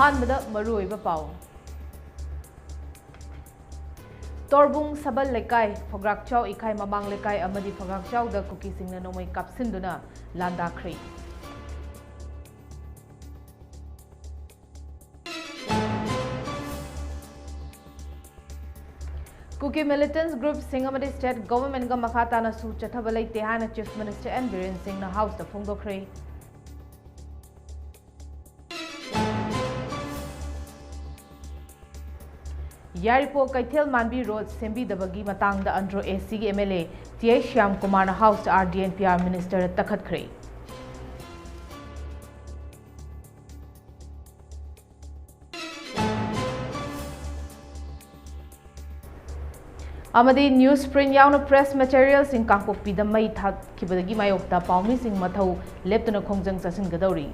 अहानबदा मरुइबा पाउ तोरबुंग सबल लेकाय फग्राकचाव इखाय ममांग लेकाय अमदी फग्राकचाव द कुकी सिंगना नोमई कापसिंदुना लांदाख्रे कुकी मिलिटेंट्स ग्रुप सिंह अमदी स्टेट गवर्नमेंट गा मखाताना सु चथबा लेते हाना chief minister N Biren Singh ना हाउस द फोंदोख्रे यारिपो कैथेल मानबी रोड सेंबी दबगी मतंग द अंड्रो एसी के एमएलए टी श्याम कुमार ना हाउस आरडीएनपीआर मिनिस्टर तखतख्रे अमदी न्यूज प्रिंट याउन प्रेस मटेरियल्स इन कांगपोपी द मई थाखिबदगी मायोक्ता पाउमी सिंह मथौ लेप्तुना खोंजंग चसिनगदौरी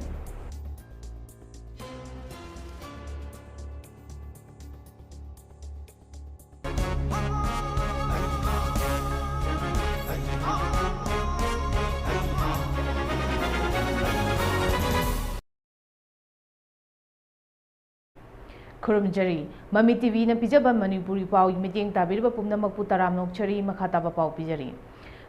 खुरुमजरी ममी टीवी न पिजब मणिपुरी पाउ मीटिंग ताबिरब पुमनमकपु तराम नोकचरी मखाताबा पाउ पिजरी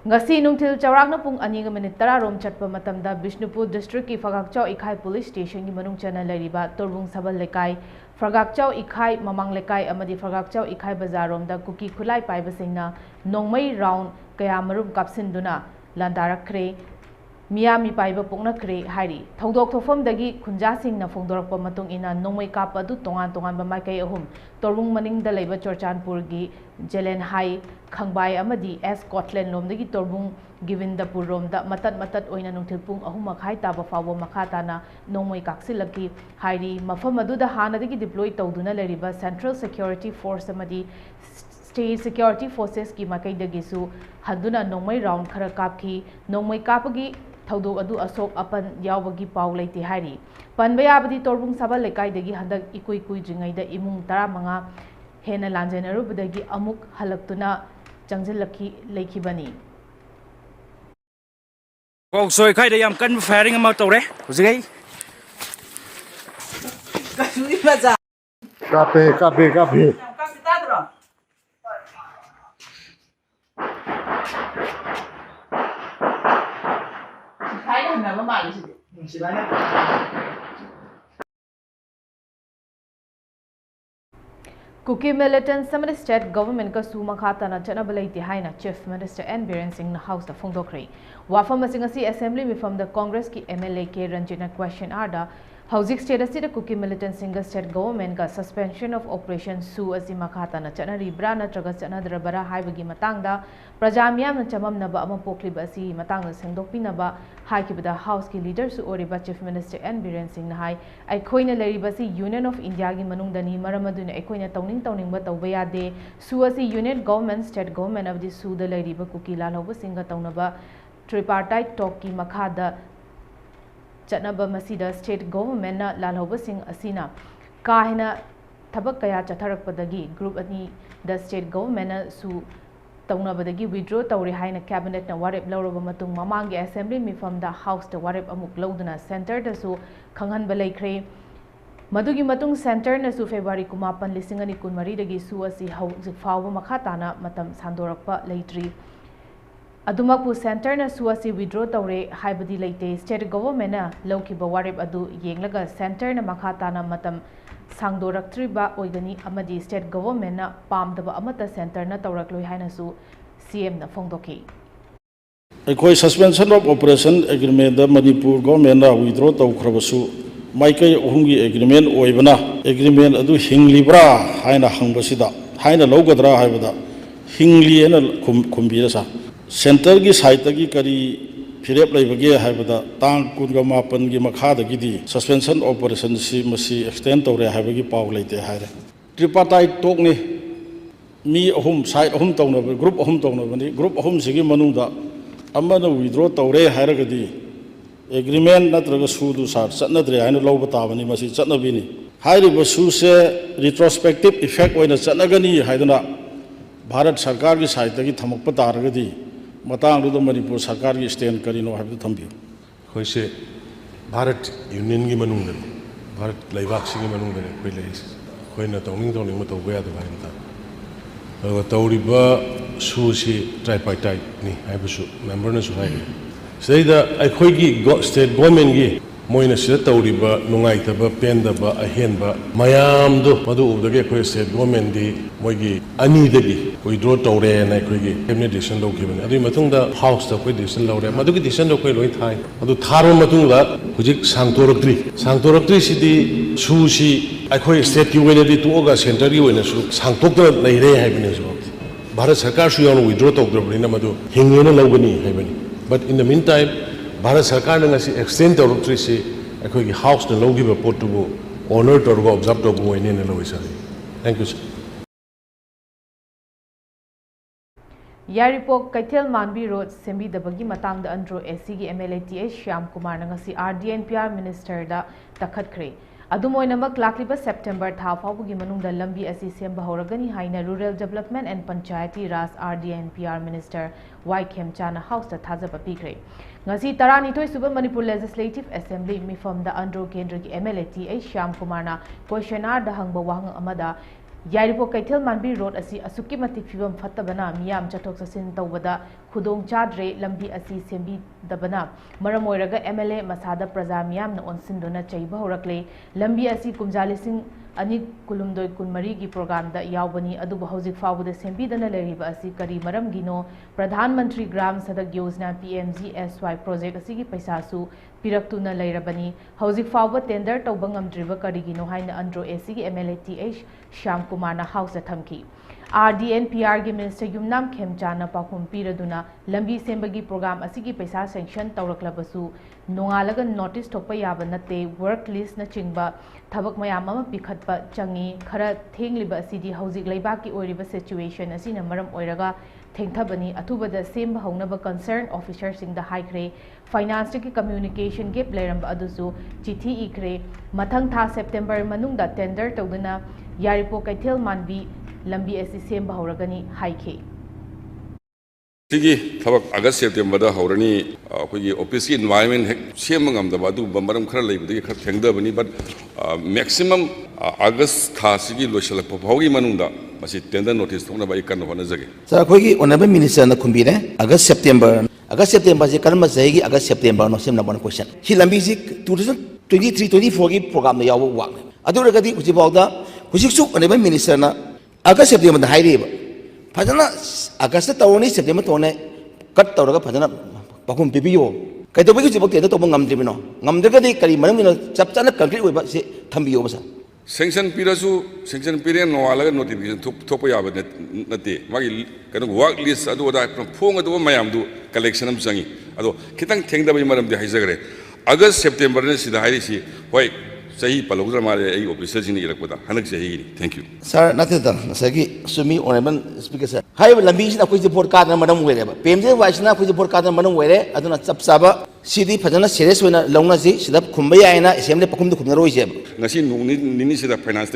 ngasi nungthil chawrakna pung 2 minute 10 rom chatpa matamda Bishnupur district ki Phagakchau Ikhai police station ki manung chana lariba Torbung Sabal lekai Phagakchau Ikhai mamang lekai amadi Phagakchau Ikhai bazar rom da kuki khulai paiba singna nongmai round kaya marum kapsinduna landarakre Mami paiba pungna kre hari thodok thofam dagi khunja sing na phongdorakpa matung ina nongmai kap adu tongan tongan ba mai kai ahum Torbung maning da leiba Chorchanpur gi Jelen Hai Khangbai amadi S Scotland lom dagi Torbung Givindapur rom da matat oina nungthil pung ahum makhai taba fawo makhatana nongmai kaksilaki hari mafam adu da hana dagi deploy tawduna leriba Central Security Force amadi State Security Forces ki makai dagi su handuna nongmai round khara kapki nongmai kapagi थौदोक अदु असोक अपन यावगी पाउ लेते हारी पनबा याबदी तोरबुंग सबल लेकाइदगी हंदक इकुई कुई जिंगैदा इमुंग 15 हेना लांजेनरुबदगी अमुक हलक्तुना चंगजिलखी लेखिबनी कोक्सोय खाइदा याम कन firing अमा तौरे हुजिगै कसुई मजा कापे ताद्रो Nama malu sih, banyak. Kuki militant samadi state government ka su makhata na chana balai haina chief minister N Biren Singh na house da phongdokhrei wafam asingasi assembly mifam da congress ki MLA ke Ranjina question arda Houzik state asida Kuki militant single state government ka suspension of operation su asi makhata na chana ribra na traga chana drabara haibagi matangda prajamyam na chamam na ba ama pokliba asi matangda sengdokpina ba haikibada house ki leader su oriba chief minister N Biren Singh na hai aikhoina leriba si Union of India gi manungdani maramaduna aikoina tauning ba tauba yade su asi unit government state government of the su da leriba Kuki lalhoba singa taunaba tripartite talk ki makhada चनबा मसीदा state government ना लालहोबा सिंह असीना काहिना थबक कया चथरकपदगी ग्रुप अनि द स्टेट गवर्नमेंट ना सु तौनबदगी विड्रॉ तौरे हाइना कैबिनेट ना वारेप लौरबा मतुंग ममांगी असेंबली मिफम दा हाउस दा वारेप अमुक लौदना सेंटर दा सु खंगहनबा लेख्रे मदुगी मतुंग सेंटर ना सु फेब्रुआरी 9 2023 दगी सु असि हौजिक फावबा मखाताना मतम सांदोरकपा लेट्री अदुमकपु सेंटर ना सुअसी विड्रॉ तौरे हाइबदी लेते स्टेट गवर्नमेंट ना लौखिबा वारेप अदु येंगलगा सेंटर ना मखाताना मतम सांगदोरक्त्रिबा ओइगनी अमदी स्टेट गवर्नमेंट ना पामदबा अमता सेंटर ना तौरक्लोइ हाइनासु सीएम ना फोंदोखि अखोई सस्पेंशन ऑफ ऑपरेशन एग्रीमेंट दा मणिपुर गवर्नमेंट ना विड्रॉ तौखरबसु माइकई अहुंगी एग्रीमेंट ओइबना एग्रीमेंट अदु हिंगलिब्रा हाइना हंगबसिदा हाइना लौगदरा हाइबदा हिंगली एना खुंबिरसा सेंटर की साइट की करी फिरेप लेबगे हाइबदा तांग 19 की मखादगी सस्पेंशन ऑपरेशन सी मसी एक्सटेंड तौरे हाइबगी पाव लेते हाइरे ट्रिपार्टाइट टोकनी मी अहुम साइट अहुम तौनब ग्रुप अहुम तौनबनी ग्रुप अहुम सिगी मनुदा अमना विड्रॉ तौरे हाइरगदी एग्रीमेंट नत्रग सुदु सार चनद्रे हाइना लौब ताबनी मसी चनबिनी हाइरिबा सुसे रिट्रोस्पेक्टिव इफेक्ट ओइना चनगनी हाइदना भारत सरकार की साइट की थमक तारगदी मतंग मणिपुर सरकार की स्टैंड करीनो है थम्बी से भारत यूनियन की मनुंग भारत लेबाक्सिंग मनुंगने कोई लेस कोई न तौनिंग मत तौबे याद भाई ता तौरिबा सुसी ट्राइपार्टाइट नि हाइबसु मेंबर न सु हाइ सैदा अखोइगी स्टेट गवर्नमेंट गी मोइना सिदा तौरिबा नुंगाइतबा पेंदबा अहेनबा मयामदो मदु उबदगे अखोइ स्टेट गवर्नमेंट दी मोइगी अनीदगी विड्रॉ तौरे ना अखोइगी कैबिनेट डिसीजन लौखिबने अदुइ मतुंगदा हाउस दा कोइ डिसीजन लौरे मदुगी डिसीजन दो कोइ लोइ थाइ अदु थारो मतुंगदा हुजिक सांगतोरक्ट्री सिदी सुसी अखोइ स्टेट की वेनेदी तुओगा सेंटर की वेनेसु सांगतोक्ता लैरे हाइबने जो भारत सरकार सु यानो विड्रॉ तौद्रबनिना मदु हिंगेना लौगनी हाइबनी but in the mean time Bharat सरकार ने एक्सटेंड तौरक्ट्री से अखोइगी हाउस ने लौगिबा पोटुबो ऑनर तौरगा ऑब्जर्व तौबो वइने ने लोइसा थैंक यू सर यारिपोक कैथेल मानबी रोड सेंबीदबगी मतंग अंड्रो एसी की एमएलए टी श्याम कुमार नंगसी आरडीएनपीआर मिनिस्टर दा तखतख्रे अदुमोइनमक लाक्लिबा सेप्टेम्बर था फाउबगी मनुंगदा लंबी असी सेंबा होरगनी हाइना rural development and Panchayati Raj RD and PR minister Y खेमचाना हाउस दा थाजब पीख्रे ngasi tarani suba manipur legislative assembly mifam da andro kendra ki MLA T Shyam Kumar ना क्वेश्चनर दा हंगबा वाहंग अमदा यारिपो कैथेल मानबी रोड असी असुकी मतिक फिबम फत्तबना मियाम चथोक ससिन तौबदा खुदोंग चाद्रे लंबी असी सेंबी दबना मरम ओइरगा MLA मसादा प्रजा मियाम न ओनसिंदुना चैबा होरकले लंबी असी कुमजालिसिंग अनि कुलुमदोय कुनमरी की प्रोग्राम दा यावबनी अदुबो हौजिक फावबदे सेंबीदना लेरिबा असी करी मरम गिनो प्रधानमंत्री ग्राम सड़क योजना PMGSY प्रोजेक्ट असी की पैसासु पिरक्तुना लेरबनी हौजिक फावब टेंडर तौबा ngamdriba करिगिनो हाइना अंड्रो एसी की MLA टी श्याम कुमार ना हाउस थमकी RDNPR की मिनिस्टर युमनाम खेमचाना पाखुम पीरदुना लंबी सेंबगी प्रोग्राम असी की पैसा सेंक्शन तौरक्लबसु नोंगालगा नोटिस थोपा याबा नते वर्क लिस्ट न चिंगबा थबक मयाम अमा पिखतपा चंगी खरा थेंगलिबा असीदी हौजिक लेबाकी ओरिबा सिचुएशन असीना मरम ओइरगा थेंगथबनी अथुबदा सेंबा हौनबा कंसर्न ऑफिसर सिंग दा हाइख्रे फाइनेंस की कम्युनिकेशन गैप लेरंबा अदुसु चिठी इख्रे मथंग था सेप्टेम्बर मनुंगदा टेंडर तौदना यारिपो कैथेल मानबी लंबी ऐसी सेंबा होरगनी हाइखे सिगी थबक अगस्त सेप्टेम्बर हौरनी अखोगी ऑफिस की एनवायरनमेंट हेक सेमंगमदबा अदु बमरम खरा लेबदगी खर थेंगदबनी बट मैक्सिमम अगस्त था सिगी लोइसलप फाउगी मनुंगदा मसी टेंडर नोटिस थोंनबा इकन होनजगे सर अखोगी ओनबे मिनिस्टर न खुंबीरे अगस्त सेप्टेम्बर जे कर्म जाएगी August September no same number question हि लंबी जी 2023-24 की प्रोग्राम में याव वाक अदुरगदी हुजिबावदा हुजिसु ओनबे मिनिस्टर न अगस्त सेप्टेम्बर हाइरेब फजना अगस्त तौरनी सेप्टेम्बर तौने कट तौरगा फजना पाखुम पिबियो कइदबगी जिबक तेदा तौब ngamdribino ngamdrगदी करी मनमदिनो चपचाना कंक्रीट ओइबा से थंबियो बसा सेंक्शन पीरे नोआलगा नोटिफिकेशन थोप याब नते मागी कनो वर्क लिस्ट अदु अदा फोंग अदु मयाम दु कलेक्शन हम चंगी अदो खितंग थेंगदबई मरम दे हाइजगरे अगस्त सेप्टेम्बर ने सिदा हाइरिसी होय सही पलौदर मारे आई ऑफिसर सिंह इरकपदा हनक सही थैंक यू सर नथेदा सगी सुमी ओनेबन स्पीकर सर हाइब लंबी सिना कोइ रिपोर्ट कार्ड मनम वेरेबा पेमजे वाइसना कोइ रिपोर्ट कार्ड मनम वेरे अदुना चपचाबा सिदी फजना सीरियस होना लौना जी सिदा खुंबा यायना assembly पखुमदु खुमनरोइजे ngasi nini sida finance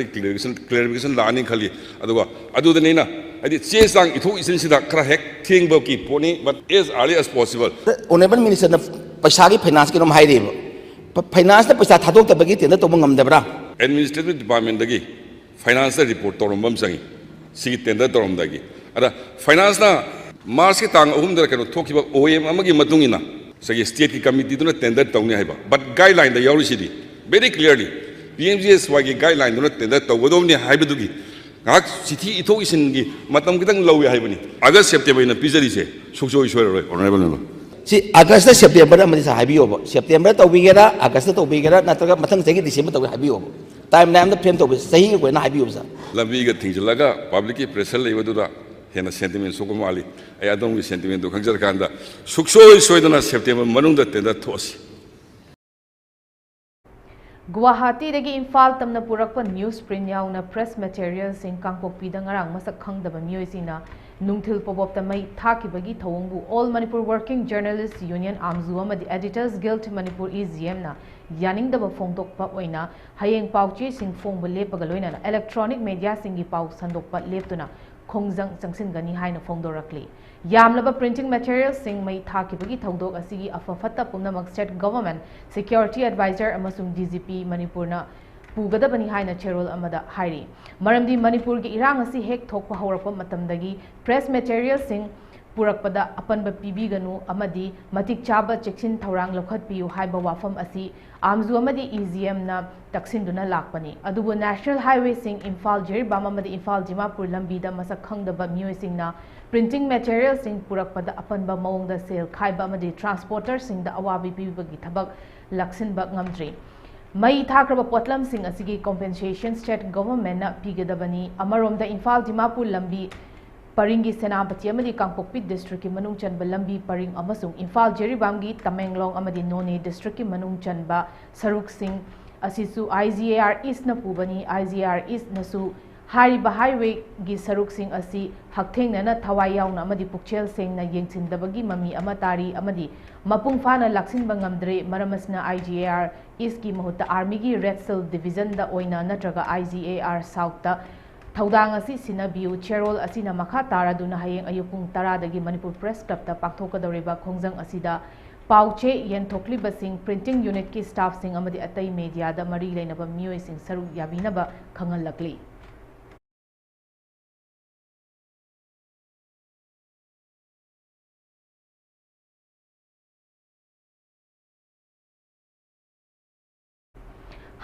clarification laani khali aduga adudani na adi che sang ithu isin sida khara hek thing ba ki poni but as early as possible honourable minister न पैसा की finance के नम हाइरेब finance ने पैसा थादोक तबगी तेंदा तोब ngamdabra administrative department dagi finance report torumbam sangi sigi tender torum dagi ada finance na march ki tang ahum dar kano thokiba OM amagi matungina sagi state ki committee duna tender tawni haiba but guideline da yawri sidi very clearly PMGSY की guideline दुना tender तौगदोमनि हाइबदुगी गाक सिथि इथो इसिनगी मतम कितंग लौय हाइबनी अगस्त September इन पिजरिसे सुखसोय सोयरोय honourable member C अगस्त September अमदि हाइबियोबो September तौबिगेरा अगस्त तौबिगेरा नत्रगा मथंग सगी December तौबि हाइबियोबो time नाम the frame तौबि सही को ना हाइबियोबो सा लंबी ग थिंजलगा पब्लिक की प्रेशर लेबदुदा हेना सेंटिमेंट सोगमाली ay adong सेंटिमेंट दो खंजर कांदा सुखसोय सोयदना सेप्टेम्बर मनुंग द टेंडर थोसी गुवाहाटी दगी इम्फाल तमना पुरकप न्यूज प्रिंट याउना प्रेस मटेरियल सिंग कांगपोकपी द ngarang masak khangdaba mioisina nungthil pobop tamai thakibagi thawongbu all manipur working journalists union amzu amadi editors guild manipur EGM na yaningdaba phongdokpa oina hayeng pauchi sing phongbu lepaga loina electronic media singi pau sandokpa leptuna khongjang changsingani haina phongdorakli yamlaba printing materials sing mai thakibagi thongdok asigi afafatta punamak state government security advisor amasung DGP manipurna पुगदबनी हाइना चेरोल अमदा हाइरी मरमदी मणिपुर की इरांग असी हेक थोकपा हौरकपा मतमदगी press material सिंग पुरकपदा अपनब पीबीगनु अमदी मतिक चाबा चेक्सिन थौरांग लौखटपियु हाइबा वाफम असी आमजु अमदी ईजीएम ना तक्सिंदुना लाकपनी अदुबु नेशनल हाईवे सिंग इम्फाल जिरिबाम अमदी इम्फाल दिमापुर लंबीदा मसक खंगदबा मियोइसिंगना प्रिंटिंग मटेरियल सिंग पुरकपदा अपनबा मौंगदा सेल खाइबा अमदी ट्रांसपोर्टर सिंगदा अवाबी पीबगी थबक लक्सिनबा ngamdri मई थाक्रब पोटलम सिंग असिगी कॉम्पेंसेशन स्टेट गवर्नमेंट ना पीगदबनी अमरोमदा इम्फाल दिमापुर लंबी परिंगी सेनापति अमदी कांगपोकपी डिस्ट्रिक्ट की मनुंग चनब लंबी परिंग अमसुंग इम्फाल जिरिबामगी तमेंगलोंग अमदी नोने डिस्ट्रिक्ट की मनुंग चनब सरुक सिंग असिसु IGAR ईस्ट न पुबनी IGAR ईस्ट नसु हारिबा हाईवे की सरुक सिंग असी हकथेंगना थवाई याउना अमदी पुक्चेल सेंगना येंगसिनदबगी ममी अमतारी अमदी मपुंग फाना लक्सिनबा ngamdre मरमसना IGAR ईस्ट की महुत्ता आर्मी की रेड सेल डिवीजन दा ओइना नत्रगा IGAR साउथ दा थौदांग असी सिनाबियु चेरोल असिना मखा तारादुना हयेंग अयुपुंग 10 दगी मणिपुर प्रेस क्लब दा पाक्थोकदौरिबा खोंजंग असिदा पाउचे येंथोक्लिबसिंग प्रिंटिंग यूनिट की स्टाफ सिंग अमदी अतई मीडिया दा मरी लेनबा मियोय सिंग सरुक याबिनबा खंगलकली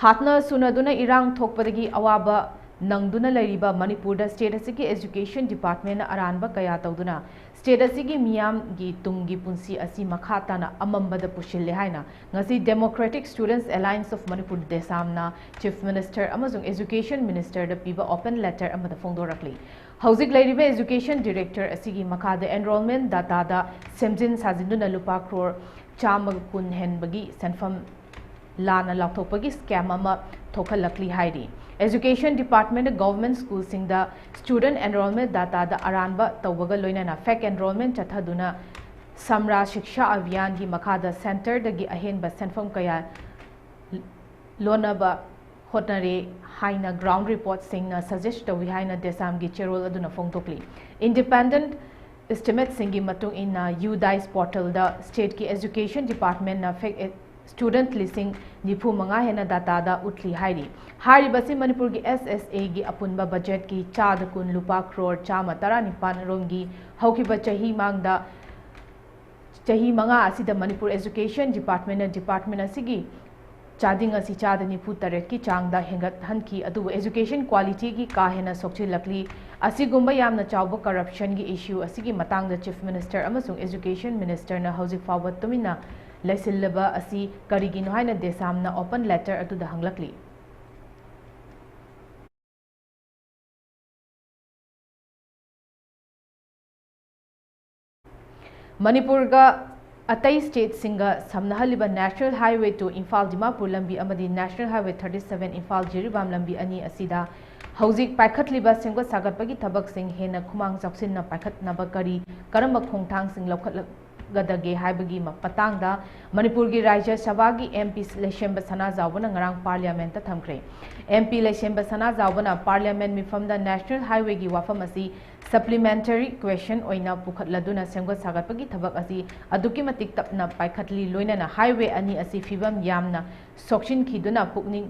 हाथना सुनदुना इरांग थोकपदगी अवाबा नंगदुना लैरिबा मणिपुर स्टेट असिगी एजुकेशन डिपार्टमेंट अरानबा कया तौदुना स्टेट असिगी मियाम गी तुंगी पुंसी असी मखाताना अमंबद पुशिल्ले हाइना ngasi democratic students alliance of Manipur देसामना चीफ मिनिस्टर अमसुंग एजुकेशन मिनिस्टर द पीबा ओपन लेटर अमदा फोंदोरकली हौजिक लैरिबा एजुकेशन डायरेक्टर असिगी मखादा एनरोलमेंट डाटा दा सेमजिन साजिंदुना लुपा क्रोर चामग कुन हेनबगी सनफम लाना लाथोपगी स्कैम अमा थोखलकली हाइरी एजुकेशन डिपार्टमेंट गवर्नमेंट स्कूल सिंगदा स्टूडेंट एनरोलमेंट डाटा दा अरानबा तौबगा लोइनाना फेक एनरोलमेंट चथादुना समरा शिक्षा अभियान की मखादा सेंटर दगी अहेनबा सेंफम कया लोनबा होटनरे हाइना ग्राउंड रिपोर्ट सिंगना सजेस्ट तवी हाइना देसाम की चेरोल अदुना फोंदोकली इंडिपेंडेंट एस्टिमेट सिंगी मतुंग इना यूडाइस पोर्टल दा स्टेट की एजुकेशन डिपार्टमेंट ना फेक स्टूडेंट लिसिंग निफु मंगा हेना डाटा दा उठली हाइरी हारिबसी मणिपुर की SSA की अपुनबा बजट की चाद कुन लुपा क्रोर चामा 19 रोमगी हौकिबा चही मांगदा चही मंगा असिदा मणिपुर एजुकेशन डिपार्टमेंट असिगी चादिंग असी चाद निफु तरह की चांगदा हेंगत हनकी अदु एजुकेशन क्वालिटी की का हेना सोक्चिलकली असिगुंबा यामना चावबा करप्शन की इश्यू असिगी मतांगदा चीफ मिनिस्टर अमसुंग एजुकेशन मिनिस्टर ना हौजिक फावत तुमिना लैसिल्लबा असी करिगिनो हाइना देसामना ओपन लेटर अदुदा हंगलकली मणिपुर का अतई स्टेट सिंगा समनहलिबा national highway two Imphal Dimapur लंबी अमदी नेशनल हाईवे 37 इम्फाल जिरिबाम लंबी अनि असिदा हौजिक पाइखतलिबा सेंगो सागतपगी थबक सिंग हेना खुमांग चौक्सिनना पाइखतनबा करी करम खोंगथांग सिंग लौखत गदगे हाइबगी मपतांगदा मणिपुर की राज्य सभा की MP लेशेंब सना जावना ngarang पार्लियामेंट थमख्रे MP लेशेंब सना जावना पार्लियामेंट मिफमदा नेशनल हाईवे की वाफम असी सप्लीमेंटरी क्वेश्चन ओइना पुखतलदुना सेंगो सागतपगी थबक असी अदुकी मतिक तपना पाइखतली लोइना हाईवे अनि असी फिबम यामना सोक्सिन खिदुना पुकनिंग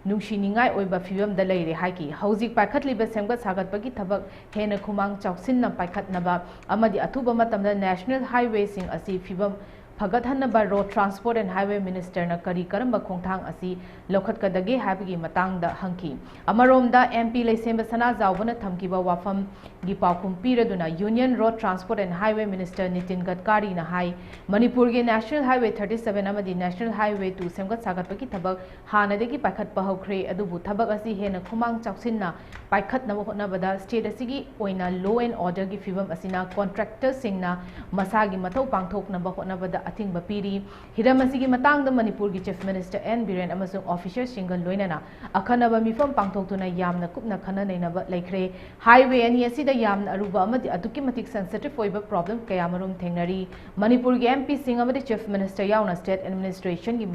नुंशिनिंगाई ओइबा फिबम द लैरे हाइकी हौजिक पाइखतलिबा सेंगत सागतपगी थबक हेना खुमांग चौक्सिनना पाइखतनबा अमदी अथुबा मतमदा नेशनल हाईवे सिंग असी फिबम फगतहनबा road transport and highway minister ना करी करंबा खोंगथांग असी लौखतकदगे हाइबगी मतांगदा हंकी अमरोमदा MP लेसेंब सना जावना थमकीबा वाफम गी पाखुम पीरदुना union road transport and highway minister Nitin Gadkari ना हाई मणिपुर के नेशनल हाईवे 37 अमदी नेशनल हाईवे 2 सेंगत सागतपगी थबक हानदगी पाइखतपा हौख्रे अदुबु थबक असी हेना खुमांग चौक्सिनना पाइखतनबा होटनबदा स्टेट असिगी ओइना लो एंड ऑर्डर की फिबम असिना कॉन्ट्रैक्टर सिंगना मसागी मथौ पांगथोकनबा होटनबदा अथिंग पीरी हिरम असिगी मतांगदा मणिपुर की चीफ मिनिस्टर एन बिरेन अमसुंग ऑफिसर सिंगल लोइनाना अखनबा मिफम पांगथोकतुना यामना कुपना खननैनबा लैख्रे हाईवे अनि असिदा यामना अरुबा अमदी अदुकी मतिक सेंसिटिव ओइबा प्रॉब्लम कयामरुम थेंगनरी मणिपुर की MP सिंग अमदी चीफ मिनिस्टर याउना स्टेट एडमिनिस्ट्रेशन की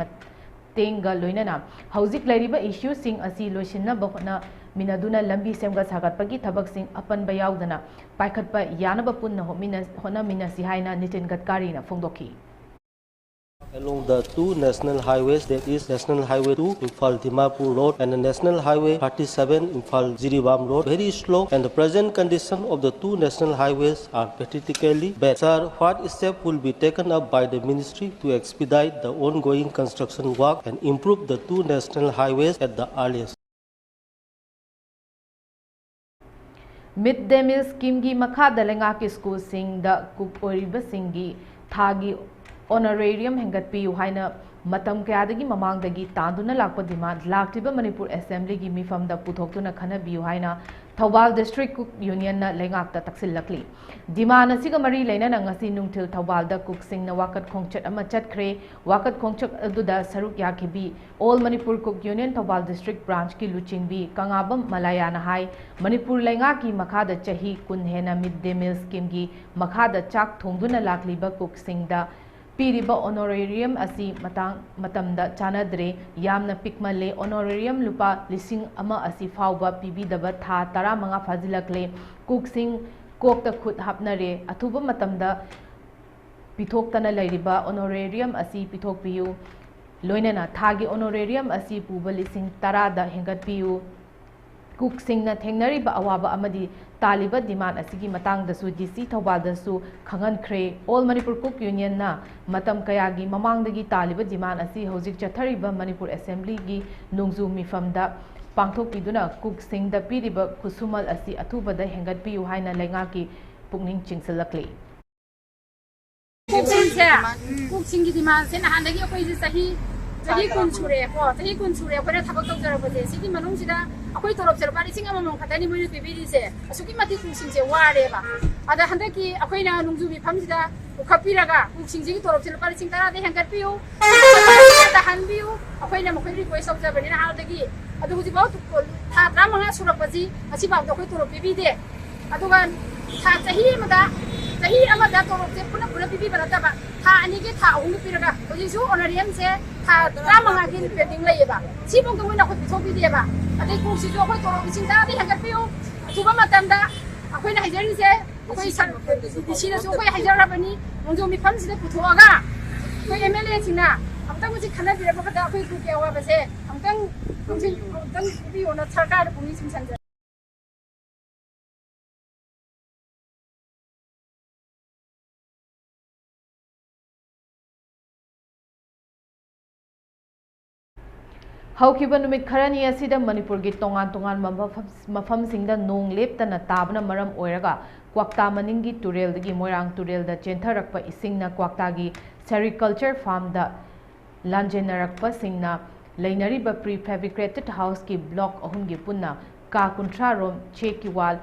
तेंगा लोइनाना हौजिक लैरिबा इश्यू सिंग असी लोइसिनबा होना मिनादुना लंबी सेमगा सागतपगी थबक सिंग अपनबा याउदना पाइखतपा यानबा पुन्ना होना मिनासी हाइना नितिन गडकरी ना फोंदोखी along the two national highways, that is National Highway 2 Imphal Dimapur Road and the National Highway 37 Imphal Jiribam Road, very slow, and the present condition of the two national highways are critically bad. Sir, what step will be taken up by the ministry to expedite the ongoing construction work and improve the two national highways at the earliest? Mid-day meal scheme gi makhada lengaki school sing da cook oriba singi thagi honorarium hengatpiyu haina matam kayadagi mamangdagi tanduna lakpa demand laktiba Manipur Assembly gi mifamda puthoktuna khanabiyu haina Thawbal District Cook Union na lengakta taksilakli demand asiga mari lainana ngasi nungthil Thawbalda cook sing na wakat khongchat ama chatkre wakat khongchak aduda saruk yakibi All Manipur Cook Union Thawbal District Branch ki luchingbi Kangabam Malayana hai Manipur lengaki makhada chahi kun hena mid-day meal scheme gi makhada chak thongduna lakliba cook sing da Piriba honorarium asi matamda chanadre yamna pikmale honorarium lupa lising ama asi fauba pibidaba tha tara manga fazilakle kuksing kokta khut hapnare athuba matamda pithoktana lairiba honorarium asi pithokpiyu loinana thagi honorarium asi puba lising tara da hengatpiyu kuksing na thengnariba awaba amadi taliba demand asigi matang da su DC Thawbal da su khangan khre All Manipur Cook Union na matam kayagi mamang dagi taliba demand asi hojik chathariba Manipur Assembly gi nungzu mifam da pangthok piduna kuksing da piriba kusumal asi athuba da hengat piyu haina lenga ki pungning chingsalakli kuksing gi demand se na handagi koi ji sahi kun chure ko sahi kun chure ko ra thabak tok jara bade sigi manung sida akoi torop ser bari singa mamong khatani moi bibiri se asuki mati kuksing se ware ba ada handaki akoi na nungju bi phamsida ukhapiraga kuksing ji torop ser bari sing tara de hangar piu ta hanbiu akoi na mokoi request of jabani na haldagi adu huji baut tha tra manga surapaji asi ba akoi torop bibi de adugan tha sahi amada torop se puna bibi barata ba tha ani ge tha ung piraga hoji su honorarium se tha tra manga gi pending laiba si bong ko na ko bithobi de ba adai ku si jo ko torop sing tara de hangar piu tuba matanda akoi na hajari se akoi san disi na so ko hajara bani mongjo mi pham sida puthoga ko MLA sina amtang muji khana bira ba da akoi ku ke wa ba se amtang bi ona sarkar bumi sing san Haukiba numit kharani asida Manipur gi tongan mafam singda nong leptana tabana maram oiraga kwakta maningi turel dagi moirang turel da chentharakpa isingna kwakta gi sericulture farm da lanjenarakpa singna lainariba prefabricated house ki block ahum gi punna ka kuntra rom che ki wal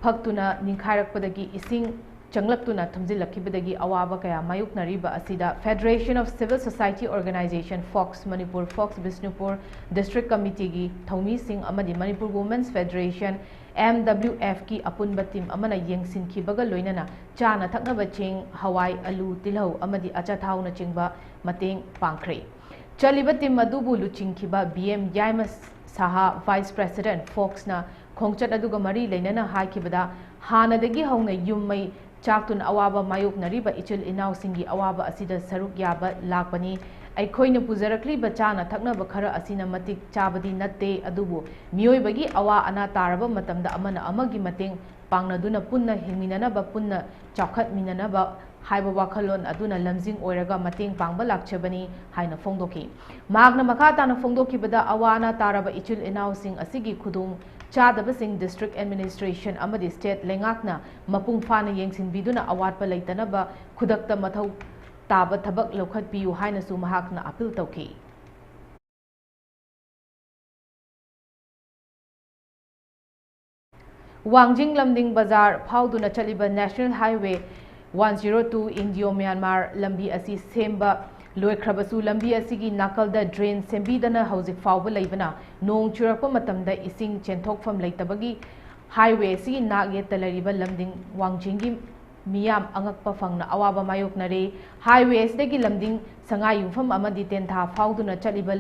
phaktuna ningkhairakpadagi ising changlaptuna thamjilakibadagi awaba kaya mayuknariba asida Federation of Civil Society Organization Fox Manipur Fox Bisnupur District Committee gi Thomi Singh amadi Manipur Women's Federation MWF ki apunba team amana yengsin khibaga loinana chana thaknaba ching hawai alu tilhau amadi acha thauna chingba mateng pangkhre chaliba team adubu luching khiba BM Yaimas Saha Vice President Fox na khongchat aduga mari leinana haikibada hanadagi hauna yummai chaktun awaba mayuk nariba ichil inaw singi awaba asida saruk yaba lakpani aikhoina pujarakli bachana thakna bakhara asina matik chabadi natte adubu miyoi bagi awa ana taraba matamda amana amagi mateng pangnaduna punna hingminana ba punna chakhat minana ba haiba wakhalon aduna lamjing oiraga mateng pangba lakchabani haina fongdoki magna makata na fongdoki bada awana taraba ichil inaw sing asigi khudung Chadaba Singh District Administration amadi State Lengakna mapung fana yengsin biduna awatpa leitanaba khudakta mathau taba thabak lokhat piyu haina su mahakna appeal tauki Wangjing Lamding Bazar phauduna chaliba National Highway 102 Indio Myanmar lambi asi semba loikhrabasu lambi asigi nakalda drain sembidana hauzik fauba leibana nong churakpa matamda ising chenthokfam leitabagi highway asigi nage talariba lamding wangjingi miyam angakpa fangna awaba mayoknare highway asdagi lamding sanga yumfam amadi tentha fauduna chaliba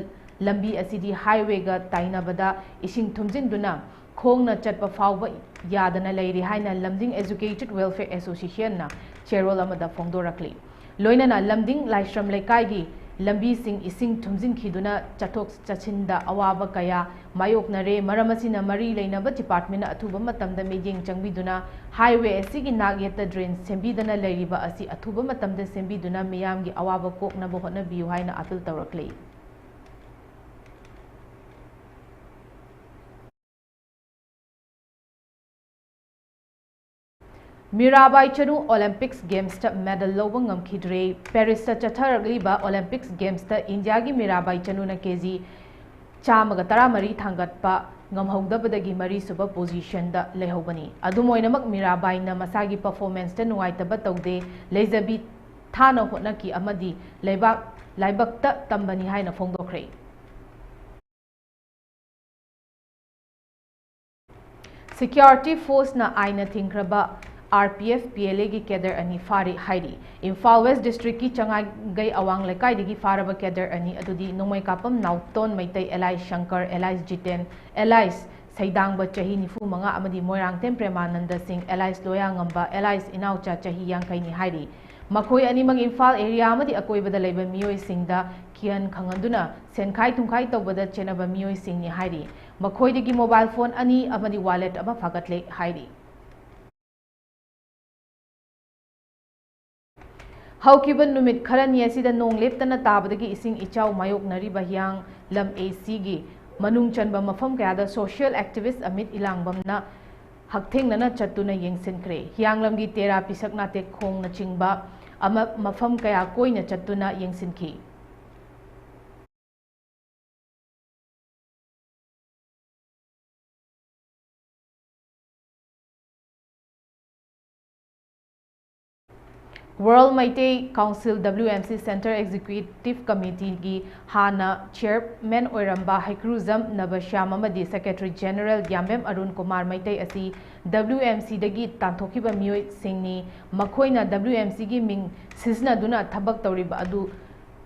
lambi asidi highway ga tainabada ising thumjinduna khongna chatpa fauba yadana leiri haina lamding Educated Welfare Association na chairol amada fongdorakli loinana lamding laishram lekai gi lambi ising thumjin khiduna chathok chachinda awaba kaya mayoknare maram asina mari leinaba department athuba matamda meyeng changbiduna highway asigi nagyeta drain sembidana leiriba asi athuba matamda sembiduna miyamgi awaba koknaba hotnabiyu haina appeal tawrakle Mirabai Chanu Olympics Games ta medal loba ngamkhidre Paris ta chatharagli Olympics Games ta India gi Mirabai Chanu na kg chamaga taramari thangatpa ngamhogdabadagi mari suba position da lehobani adumoinamak Mirabai na masagi performance ta nuaitaba tawde lezabi thana hotnaki amadi laibak ta tambani haina phongdokre Security force na aina thingraba RPF PLA की cadre अनि फारी हाइरी Imphal waste district की चंगाई अवांग लेकाई दिगी फारब cadre अनि अदुदी नोंमै कापम नाउतोन Meitei alias Shankar alias Jiten alias Saidang चही निफु मंगा अमदी Moirangthem Premananda Singh alias Loya ngamba alias Inaocha चही यांखैनी हाइरी मखोय अनिमंग इम्फाल एरिया अमदी अकोइबदा लेबा मियोय सिंगदा कियन खंगंदुना सेनखाई तुंखाई तौबदा चेनबा मियोय सिंगनी हाइरी मखोयदगी मोबाइल फोन अनि अमदी वॉलेट अमा फागतले हाइरी हौकिबन नुमित खरनी असिदा नोंग लेप्तना ताबदगी इसिंग इचाउ मायोकनरी बहियांग लम एसी गी मनुंग चनबा मफम कयादा सोशल एक्टिविस्ट अमित इलांगबमना हकथेंगना चत्तुना येंगसिनख्रे हियांगलमगी तेरा पिसक नाते खोंगना चिंगबा अमा मफम कया Koyna चत्तुना येंगसिनखी World Maitei Council WMC Center Executive Committee gi Hana Chairman Oiramba Haikruzam Nabashyam amadi Secretary General Yambem Arun Kumar Maitei asi WMC dagi tanthokiba miyoi singni makhoina WMC gi ming sisna duna thabak tawriba adu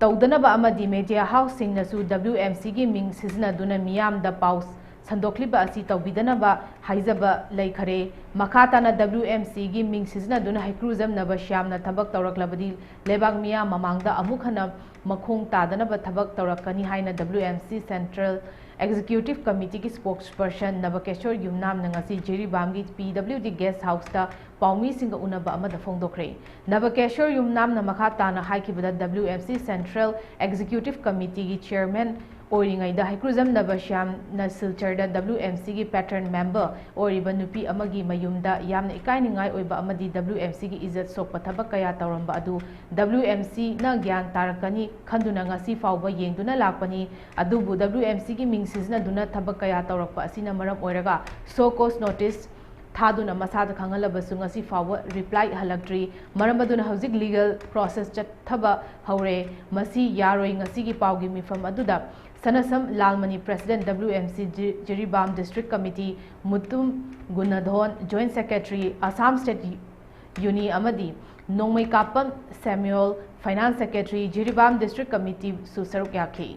tawdanaba amadi media house singnasu WMC gi ming sisna duna miyam da paus संदोखलिबा असि तौबिदनबा हाइजबा लैखरे मखाताना WMC गी Ming सिजनादुना हाइक्रूजम नबश्यामना थबक तौरकलबदी लेबाग मिया ममांगदा अमुखना मखोंग तादनबा थबक तौरकनी हाइना WMC central executive committee की spokesperson नबकेश्वर Yumnam नंगसी Jiribam की PWD guest house ता पाउमी सिंग उनबा अमदा फोंदोखरे नबकेश्वर युमनाम न मखाताना हाइकिबदा WMC central executive committee की chairman ओरिंगाइदा हाइक्रूजम नबश्याम न सिलचरदा WMC की pattern member ओरिबा नुपी अमगी मयुमदा यामना इकाइनिंगाई ओइबा अमदी WMC की इज्जत सोकपा थबक कया तौरंबा अदु WMC न ज्ञान तारकनी खंदुना ngasi फाउबा येंगदुना लाकपनी अदुबु WMC की मिंग सिजनादुना थबक कया तौरकपा असिना मरम ओइरगा सो कोस नोटिस थादुना मसाद खंगलबसु ngasi फाउबा रिप्लाई हलक्ट्री मरम अदुना हौजिक लीगल प्रोसेस चथबा हौरे मसी यारोय ngasi की पाउगी मिफम अदुदा Sanasam Lalmani president WMC Jiribam district committee Mutum Gunadhon joint secretary Assam state यूनी अमदी नोंमै कापम Samuel finance secretary Jiribam district committee सुसरुक याखी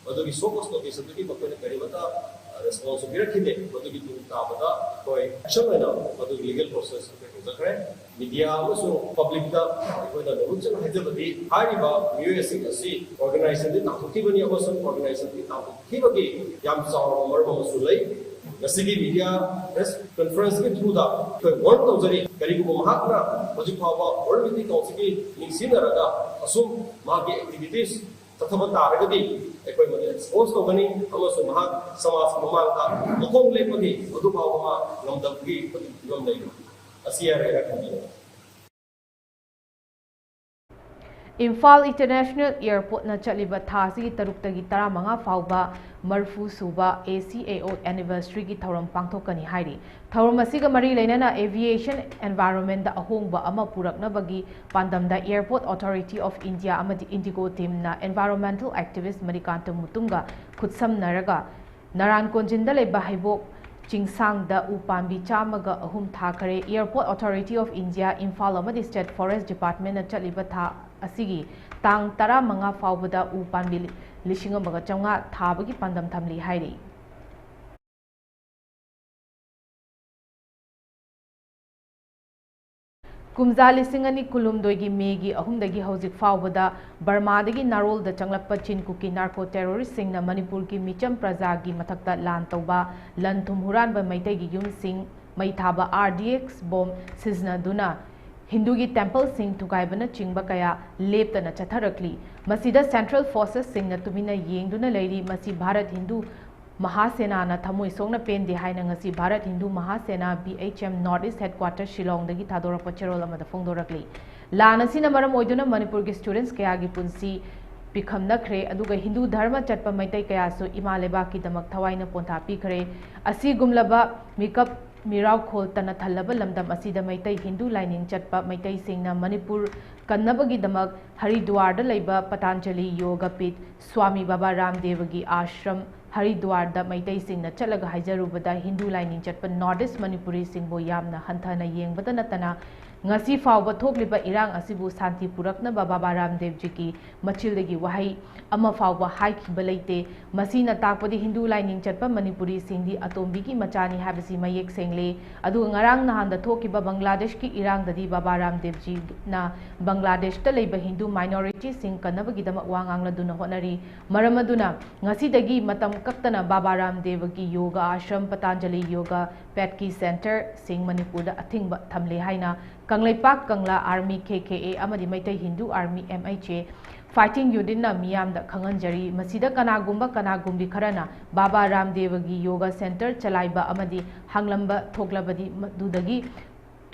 मधुगी सोकोस नोटिस अदुगी मखोयना करिमता रेस्पॉन्स बिरखिने मधुगी तुम ताबदा कोई एक्शन लेना मधुगी लीगल प्रोसेस के होजखरे मीडिया अमसु पब्लिक दा कोइना नोरुचन हाइजबदी हारिबा यूएससी असी ऑर्गेनाइजेशन दि ताखुकिबनी अमसु ऑर्गेनाइजेशन दि ताखुकिबगी याम चाव मरमसु लै गसिगी मीडिया प्रेस कॉन्फ्रेंस के थ्रू दा कोई वर्ड तौजरी करिगु महात्मा हजि फावा वर्ल्ड मीटिंग काउंसिल निंसिनरगा असुम मागी एक्टिविटीज तथबा तारगदी एकोय मने एक्सपोज तौगनी अमसु महात समाज ममांगता मखोंग लेपगी अदु फावमा नमदबगी फिल्म नै असिया रेरा खनी इम्फाल इंटरनेशनल एयरपोर्ट न चलिबा थासी तरुक्तगी 15 फाउबा मरफू सुबा ACAO एनिवर्सरी की थौरम पांथोकनी हाइरी थौरम असिगा मरी लेनना एविएशन एनवायरनमेंट दा अहोंगबा अमा पुरकनबगी पांदमदा एयरपोर्ट अथॉरिटी ऑफ इंडिया अमदी इंडिगो टीमना एनवायरनमेंटल एक्टिविस्ट मरिकांत मुतुंगा खुदसम नरगा नारायण कोंजिंदा लेबा हाइबोक चिंगसांगदा उपांबी चामगा अहुम थाखरे airport authority of India Imphal अमदी स्टेट फॉरेस्ट डिपार्टमेंट न चलिबा था असिगी तांग 15 फाउबदा उपांबी 1500 थाबगी पांदम थमली हाइरी ꯀꯨꯝꯖꯥ ꯂꯤꯁꯤꯡ ꯑꯅꯤ ꯀꯨꯟꯍꯨꯝꯗꯣꯏꯒꯤ ꯃꯦꯒꯤ ꯑꯍꯨꯝꯗꯒꯤ ꯍꯧꯖꯤꯛ ꯐꯥꯎꯕꯗ ꯕꯔꯃꯥꯗꯒꯤ ꯅꯥꯔꯣꯜꯗ ꯆꯪꯂꯛꯄ ꯆꯤꯟ ꯀꯨꯀꯤ ꯅꯥꯔꯀꯣ ꯇꯦꯔꯣꯔꯤꯁꯁꯤꯡꯅ ꯃꯅꯤꯄꯨꯔꯒꯤ ꯃꯤꯆꯝ ꯄ꯭ꯔꯖꯥꯒꯤ ꯃꯊꯛꯇ ꯂꯥꯟ ꯇꯧꯕ, ꯂꯟ ꯊꯨꯝ ꯍꯨꯔꯥꯟꯕ ꯃꯩꯇꯩꯒꯤ ꯌꯨꯝꯁꯤꯡ ꯃꯩ ꯊꯥꯕ RDX ꯕꯣꯝ ꯁꯤꯖꯤꯟꯅꯗꯨꯅ Hindugi ꯇꯦꯝꯄꯜꯁꯤꯡ ꯊꯨꯒꯥꯏꯕꯅꯆꯤꯡꯕ ꯀꯌꯥ ꯂꯦꯞꯇꯅ ꯆꯠꯊꯔꯛꯂꯤ꯫ ꯃꯁꯤꯗ ꯁꯦꯟꯇ꯭ꯔꯦꯜ ꯐꯣꯔꯁꯦꯁꯁꯤꯡꯅ ꯇꯨꯃꯤꯟꯅ ꯌꯦꯡꯗꯨꯅ ꯂꯩꯔꯤ꯫ ꯃꯁꯤ ꯚꯥꯔꯠ ꯍꯤꯟꯗꯨ ꯃꯍꯥꯁꯦꯅꯥꯅ ꯊꯃꯣꯏ ꯁꯣꯛꯅ ꯄꯦꯟꯗꯦ ꯍꯥꯏꯅ ꯉꯁꯤ ꯚꯥꯔꯠ ꯍꯤꯟꯗꯨ ꯃꯍꯥꯁꯦꯅꯥ BHM ꯅꯣꯔꯠ ꯏꯁ ꯍꯦꯗꯀ꯭ꯋꯥꯔꯇꯔ ꯁꯤꯂꯣꯡꯗꯒꯤ ꯊꯥꯗꯣꯔꯛꯄ ꯆꯦꯔꯣꯜ ꯑꯃꯗ ꯐꯣꯡꯗꯣꯔꯛꯂꯤ꯫ ꯂꯥꯟ ꯑꯁꯤꯅ ꯃꯔꯝ ꯑꯣꯏꯗꯨꯅ ꯃꯅꯤꯄꯨꯔꯒꯤ ꯁ꯭ꯇꯨꯗꯦꯟꯠꯁ ꯀꯌꯥꯒꯤ ꯄꯨꯟꯁꯤ ꯄꯤꯈꯝꯅꯈ꯭ꯔꯦ ꯑꯗꯨꯒ ꯍꯤꯟꯗꯨ ꯙꯔꯃ ꯆꯠꯄ ꯃꯩꯇꯩ ꯀꯌꯥꯁꯨ ꯏꯃꯥ ꯂꯩꯕꯥꯛꯀꯤꯗꯃꯛ ꯊꯋꯥꯏꯅ ꯄꯣꯟꯊꯥ ꯄꯤꯈ꯭ꯔꯦ꯫ ꯑꯁꯤꯒꯨꯝꯂꯕ ꯃꯤꯀꯞ ꯃꯤꯔꯥꯎꯈꯣꯜ ꯇꯅ ꯊꯜꯂꯕ ꯂꯝꯗꯝ ꯑꯁꯤꯗ ꯃꯩꯇꯩ ꯍꯤꯟꯗꯨ ꯂꯥꯏꯅꯤꯡ ꯆꯠꯄ ꯃꯩꯇꯩꯁꯤꯡꯅ ꯃꯅꯤꯄꯨꯔ ꯀꯟꯅꯕꯒꯤꯗꯃꯛ ꯍꯔꯤꯗ꯭ꯋꯥꯔꯗ ꯂꯩꯕ ꯄꯇꯥꯟꯖꯂꯤ ꯌꯣꯒ ꯄꯤठ, ꯁ꯭ꯋꯥꯃꯤ ꯕꯥꯕꯥ ꯔꯥꯝꯗꯦꯕꯒꯤ ꯑꯥꯁ꯭ꯔꯝ ꯍꯔꯤꯗ꯭ꯋꯥꯔꯗ ꯃꯩꯇꯩꯁꯤꯡꯅ ꯆꯠꯂꯒ ꯍꯥꯏꯖꯔꯨꯕꯗ ꯍꯤꯟꯗꯨ ꯂꯥꯏꯅꯤꯡ ꯆꯠꯄ ꯅꯣꯔꯠ ꯏꯁ ꯃꯅꯤꯄꯨꯔꯤꯁꯤꯡꯕꯨ ꯌꯥꯝꯅ ꯍꯟꯊꯅ ꯌꯦꯡꯕꯇ ꯅꯠꯇꯅ ꯉꯁꯤ ꯐꯥꯎꯕ ꯊꯣꯛꯂꯤꯕ ꯏꯔꯥꯡ ꯑꯁꯤꯕꯨ ꯁꯥꯟꯇꯤ ꯄꯨꯔꯛꯅꯕ ꯕꯥꯕꯥ ꯔꯥꯝꯗꯦꯕꯖꯤꯒꯤ ꯃꯆꯤꯜꯗꯒꯤ ꯋꯥꯍꯩ ꯑꯃ ꯐꯥꯎꯕ ꯍꯥꯏꯈꯤꯕ ꯂꯩꯇꯦ꯫ ꯃꯁꯤꯅ ꯇꯥꯛꯄꯗꯤ ꯍꯤꯟꯗꯨ ꯂꯥꯏꯅꯤꯡ ꯆꯠꯄ ꯃꯅꯤꯄꯨꯔꯤꯁꯤꯡꯗꯤ ꯑꯇꯣꯝꯕꯤꯒꯤ ꯃꯆꯥꯅꯤ ꯍꯥꯏꯕꯁꯤ ꯃꯌꯦꯛ ꯁꯦꯡꯂꯦ꯫ ꯑꯗꯨꯒ ꯉꯔꯥꯡ ꯅꯍꯥꯟꯗ ꯊꯣꯛꯈꯤꯕ ꯕꯪꯒ꯭ꯂꯥꯗꯦꯁꯀꯤ ꯏꯔꯥꯡꯗꯗꯤ ꯕꯥꯕꯥ ꯔꯥꯝꯗꯦꯕꯖꯤꯅ ꯕꯪꯒ꯭ꯂꯥꯗꯦꯁꯇ ꯂꯩꯕ ꯍꯤꯟꯗꯨ ꯃꯥꯏꯅꯣꯔꯤꯇꯤꯁꯤꯡ ꯀꯟꯅꯕꯒꯤꯗꯃꯛ ꯋꯥ ꯉꯥꯡꯂꯗꯨꯅ ꯍꯣꯠꯅꯔꯤ꯫ ꯃꯔꯝ ꯑꯗꯨꯅ ꯉꯁꯤꯗꯒꯤ ꯃꯇꯝ ꯀꯛꯇꯅ ꯕꯥꯕꯥ ꯔꯥꯝꯗꯦꯕꯒꯤ ꯌꯣꯒ ꯑꯥꯁ꯭ꯔꯝ, ꯄꯇꯥꯟꯖꯂꯤ ꯌꯣꯒ ꯄꯦꯠꯀꯤ ꯁꯦꯟꯇꯔꯁꯤꯡ ꯃꯅꯤꯄꯨꯔꯗ ꯑꯊꯤꯡꯕ ꯊꯝꯂꯦ ꯍꯥꯏꯅ ꯀꯪꯂꯩꯄꯥꯛ ꯀꯪꯂꯥ ꯑꯥꯔꯃꯤ KKA ꯑꯃꯗꯤ Meitei Hindu army MHA fighting ꯌꯨꯅꯤꯠꯅ ꯃꯤꯌꯥꯝꯗ ꯈꯪꯍꯟꯖꯔꯤ꯫ ꯃꯁꯤꯗ ꯀꯅꯥꯒꯨꯝꯕꯤ ꯈꯔꯅ ꯕꯥꯕꯥ ꯔꯥꯝꯗꯦꯕꯒꯤ ꯌꯣꯒ ꯁꯦꯟꯇꯔ ꯆꯂꯥꯏꯕ ꯑꯃꯗꯤ ꯍꯥꯡꯂꯝꯕ ꯊꯣꯛꯂꯕꯗꯤ ꯃꯗꯨꯗꯒꯤ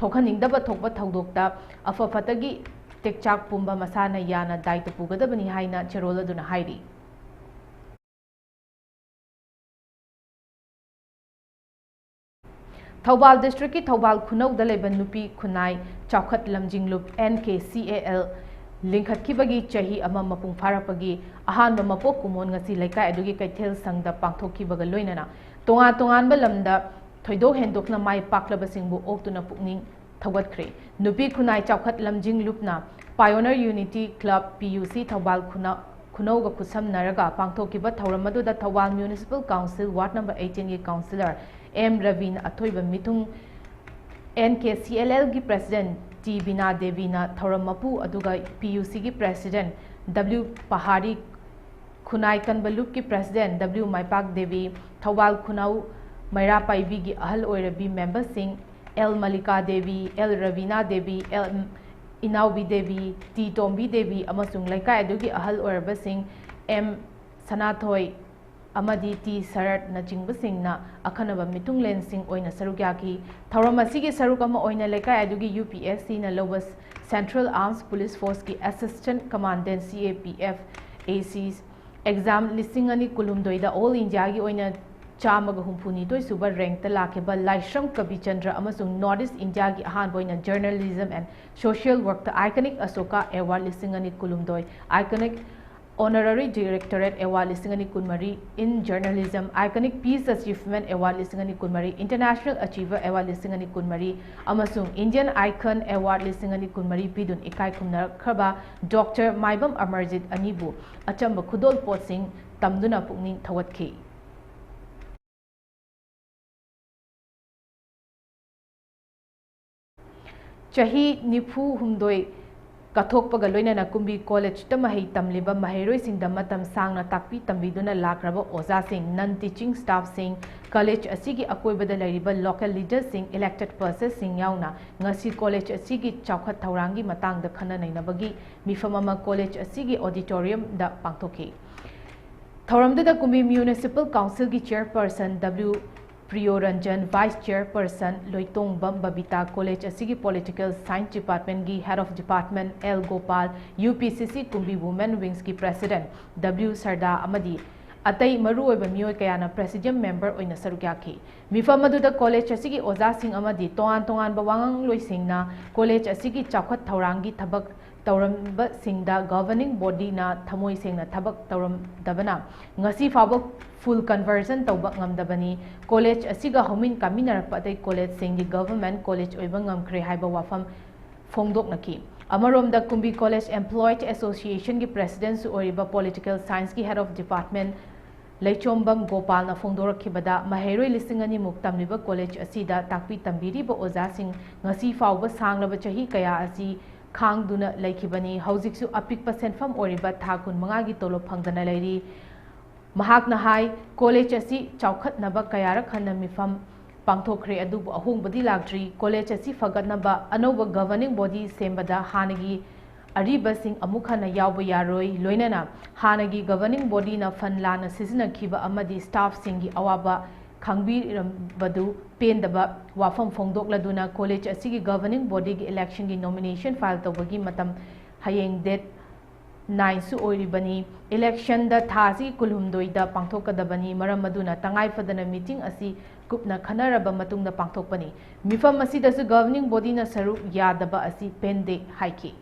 ꯊꯣꯛꯍꯟꯅꯤꯡꯗꯕ ꯊꯣꯛꯄ ꯊꯧꯗꯣꯛꯇ ꯑꯐ ꯐꯠꯇꯒꯤ ꯇꯦꯛꯆꯥꯛ ꯄꯨꯝꯕ ꯃꯁꯥꯅ ꯌꯥꯅ ꯗꯥꯏꯇ ꯄꯨꯒꯗꯕꯅꯤ ꯍꯥꯏꯅ ꯆꯦꯔꯣꯜ ꯑꯗꯨꯅ ꯍꯥꯏꯔꯤ꯫ ꯊꯧꯕꯥꯜ ꯗꯤꯁꯇ꯭ꯔꯤꯛꯀꯤ ꯊꯧꯕꯥꯜ ꯈꯨꯅꯧꯗ ꯂꯩꯕ ꯅꯨꯄꯤ ꯈꯨꯟꯅꯥꯏ ꯆꯥꯎꯈꯠ ꯂꯝꯖꯤꯡꯂꯨꯞ NKCAL ꯂꯤꯡꯈꯠꯈꯤꯕꯒꯤ ꯆꯍꯤ ꯑꯃ ꯃꯄꯨꯡ ꯐꯥꯔꯛꯄꯒꯤ ꯑꯍꯥꯟꯕ ꯃꯄꯣꯛ ꯀꯨꯝꯑꯣꯟ ꯉꯁꯤ ꯂꯩꯀꯥꯏ ꯑꯗꯨꯒꯤ ꯀꯩꯊꯦꯜ ꯁꯪꯗ ꯄꯥꯡꯊꯣꯛꯈꯤꯕꯒ ꯂꯣꯏꯅꯅ ꯇꯣꯉꯥꯟ ꯇꯣꯉꯥꯟꯕ ꯂꯝꯗ ꯊꯣꯏꯗꯣꯛ ꯍꯦꯟꯗꯣꯛꯅ ꯃꯥꯏ ꯄꯥꯛꯂꯕꯁꯤꯡꯕꯨ ꯑꯣꯛꯇꯨꯅ ꯄꯨꯛꯅꯤꯡ ꯊꯧꯒꯠꯈ꯭ꯔꯦ꯫ ꯅꯨꯄꯤ ꯈꯨꯟꯅꯥꯏ ꯆꯥꯎꯈꯠ ꯂꯝꯖꯤꯡꯂꯨꯞꯅ ꯄꯥꯏꯑꯣꯅꯔ ꯌꯨꯅꯤꯇꯤ ꯀ꯭ꯂꯕ PUC ꯊꯧꯕꯥꯜ ꯈꯨꯅꯧꯒ ꯈꯨꯠꯁꯝꯅꯔꯒ ꯄꯥꯡꯊꯣꯛꯈꯤꯕ ꯊꯧꯔꯝ ꯑꯗꯨꯗ ꯊꯧꯕꯥꯜ ꯃ꯭ꯌꯨꯅꯤꯁꯤꯄꯥꯜ ꯀꯥꯎꯟꯁꯤꯜ ꯋꯥꯔꯗ ꯅꯝꯕꯔ 18ꯒꯤ ꯀꯥꯎꯟꯁꯤꯂꯔ M ꯔꯕꯤꯅ ꯑꯊꯣꯏꯕ ꯃꯤꯊꯨꯡ NKCLLꯒꯤ ꯄ꯭ꯔꯦꯁꯤꯗꯦꯟꯠ T ꯕꯤꯅꯥ ꯗꯦꯕꯤꯅ ꯊꯧꯔꯝ ꯃꯄꯨ ꯑꯗꯨꯒ PUCꯒꯤ ꯄ꯭ꯔꯦꯁꯤꯗꯦꯟꯠ W ꯄꯍꯥꯔꯤ, ꯈꯨꯟꯅꯥꯏ ꯀꯟꯕ ꯂꯨꯞꯀꯤ ꯄ꯭ꯔꯦꯁꯤꯗꯦꯟꯠ W ꯃꯥꯏꯄꯥꯛ ꯗꯦꯕꯤ, ꯊꯧꯕꯥꯜ ꯈꯨꯅꯧ ꯃꯩꯔꯥ ꯄꯥꯏꯕꯤꯒꯤ ꯑꯍꯜ ꯑꯣꯏꯔꯕꯤ ꯃꯦꯝꯕꯔꯁꯤꯡ L ꯃꯜꯂꯤꯀꯥ Devi, L Rabina Devi, L ꯏꯅꯥꯎꯕꯤ Devi, T Tombi Devi ꯑꯃꯁꯨꯡ ꯂꯩꯀꯥꯏ ꯑꯗꯨꯒꯤ ꯑꯍꯜ ꯑꯣꯏꯔꯕꯁꯤꯡ M ꯁꯅꯥꯊꯣꯏ ꯑꯃꯗꯤ T ꯁꯔꯠꯅꯆꯤꯡꯕꯁꯤꯡꯅ ꯑꯈꯟꯅꯕ ꯃꯤꯊꯨꯡꯂꯦꯟꯁꯤꯡ ꯑꯣꯏꯅ ꯁꯔꯨꯛ ꯌꯥꯈꯤ꯫ ꯊꯧꯔꯝ ꯑꯁꯤꯒꯤ ꯁꯔꯨꯛ ꯑꯃ ꯑꯣꯏꯅ ꯂꯩꯀꯥꯏ ꯑꯗꯨꯒꯤ UPSCꯅ ꯂꯧꯕ ꯁꯦꯟꯇ꯭ꯔꯦꯜ ꯑꯥꯔꯝꯁ ꯄꯨꯂꯤꯁ ꯐꯣꯔꯁꯀꯤ assistant commandant CAPF AC exam 2019ꯗ ꯑꯣꯜ ꯏꯟꯗꯤꯌꯥꯒꯤ ꯑꯣꯏꯅ 162 ꯁꯨꯕ ꯔꯦꯡꯛꯇ ꯂꯥꯛꯈꯤꯕ ꯂꯥꯏꯁ꯭ꯔꯝ ꯀꯕꯤꯆꯟꯗ꯭ꯔ ꯑꯃꯁꯨꯡ ꯅꯣꯔꯠ ꯏꯁ ꯏꯟꯗꯤꯌꯥꯒꯤ ꯑꯍꯥꯟꯕ ꯑꯣꯏꯅ ꯖꯔꯅꯦꯂꯤꯖꯝ ꯑꯦꯟड ꯁꯣꯁꯤꯌꯦꯜ ꯋꯥꯔꯛꯇ iconic Ashoka award 2019, iconic Honorary Directorate Award 2023 in Journalism, Iconic Peace Achievement Award 2023, International Achiever Award 2023, amasung Indian Icon Award 2023 pidun ikai khumnarkhaba Dr. Maibam Amarjit Anibu achamba khudol potsing tamduna pukning thawatki. Chahi nifu humdoi Kathokpaga loinana Kumbi College ta mahei tamliba maheroisingda matam sangna takpi tambiduna lakraba ozasing, non-teaching staff sing, college asigi akoibada lairiba local leaders sing, elected persons sing yauna ngasi college asigi chawkhat thaurangi matangda khana nainabagi mifam ama college asigi auditorium da pangthoki. Thauramda Kumbi Municipal Council gi chairperson W Priyoranjan, Vice Chairperson Loitong Babita, College Asigi Political Science Department gi Head of Department L Gopal, UPCC Kumbi Women Wings gi President W Sarda Amadi, Atai Maru oiba miyoi kayana Presidium Member oina sarukyaki. Mifam aduda College Asigi Oza Sing Amadi toan bawangang loisingna College Asigi chawkhat thaurangi thabak tauramba singda governing body na thamoi sengna thabak tauram dabana ngasi fawba full conversion tauba ngamdabani college asiga homin kaminarpa dai college singdi government college oiba ngamkhre haiba wafam fongdoknaki. Amaromda Kumbi College Employed Association ki president su oriba political science ki head of department Leichombam Gopalna Fongdorakibada Maheroi Lisingani Muktamliba College Asida Takpi Tambiriba Ozasing Ngasi Fauba Sanglaba Chahi Kaya Asi Khangduna Laikibani Hauziksu Apikpa Senfam Oriba Thakun Mangagi Tolo Pangdana Lairi Mahakna Hai College Asi Chaukhatnaba Kayara Khana Mifam Pangthokre Adubu Ahungbadi Lagtri College Asi Fagatnaba Anoba Governing Body Sembada Hanagi Ariba Singh Amukhana Yauba Yaroi Loinana Hanagi Governing Body na Fanlana Sizina Kiba Amadi Staff Singi Awaba Kangbi Badu Pendaba Wafam Fongdok Laduna College Asigi Governing Body Election gi Nomination File Tobagi Matam Hayeng Date 9 Su Oiribani Election da Thasi Kulhumdoida Pangthokadabani Maramaduna Tangai Fadana Meeting Asi Kupna Khanaraba Matungda Pangthokpani Mifam Asidasu Governing Body na Saru Yadaba Asi Pende Haiki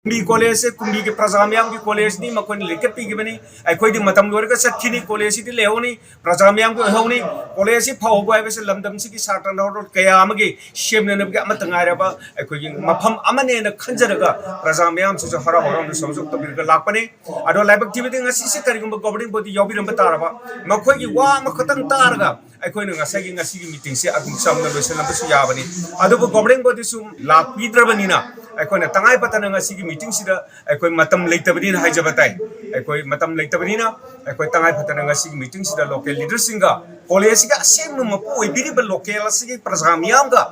Kumbi college se kumbi ke prajamyam ki college ni makon lekat pi ke bani ai khoi di matam lor ka sathini college ti leoni prajamyam ko honi college si phau ba se lamdam si ki satan hor kaya amage shemne ne ga matangai ra ba ai khoi gi mafam amane na khanjara ga prajamyam su hara horam du samjuk to bir ga lakpane ado laibak ti bi ngasi se kari gum governing body yobi ram ta ra ba makhoi gi wa ma khatang tar ga ai khoi ne ngasa gi meeting se agum samna lo se lam su ya bani ado governing body su lak pi dra bani na ai khoi ne tangai patana ngasi gi meeting sida ai matam leitabani na haijabatai ai matam leitabani na ai tangai phatana ngasi meeting sida local leaders singa college ga sem no mapu ibiriba local sigi prajamiam ga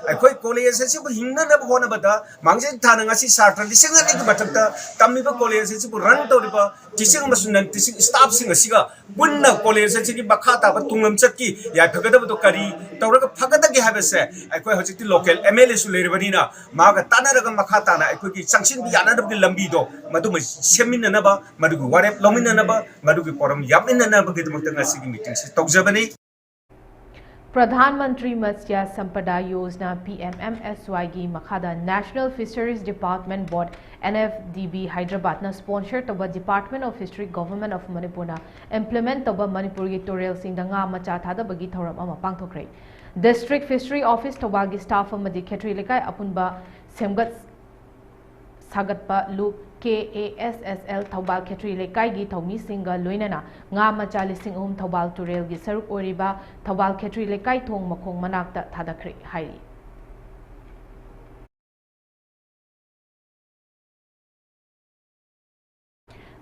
ai college si bu hingna na bhona bata mangje thana ngasi sartra lisinga ni batakta tammi ba college si bu run to riba teaching masunan teaching staff singa siga bunna college si gi bakha ta ba tunglam chakki ya phagada to kari tawra phagada gi habese ai hojiti local mla su leribani na ma ga tanara ga makha ta na ai ki sanchin bi yana lambi do madu semin na ba madu warep lomin na ba madu poram yapin na ba ke mutanga sigi meeting si tokjabani Pradhan Mantri Matsya Sampada Yojana PMMSY gi Makhada National Fisheries Department Board NFDB Hyderabad na sponsor toba Department of History Government of Manipur na implement toba Manipur gi tutorial sing da nga macha thada bagi thoram ama pangthokre District Fishery Office toba gi staff amadi khetri lekai apunba semgat Sagatpa Loop KASSL Thobal Khetri Lekai gi Thomi Singa Loinana nga macha lising Thobal Turel gi Saruk Oriba Thobal Khetri Lekai Thong Makhong Manakta Thadakri Hairi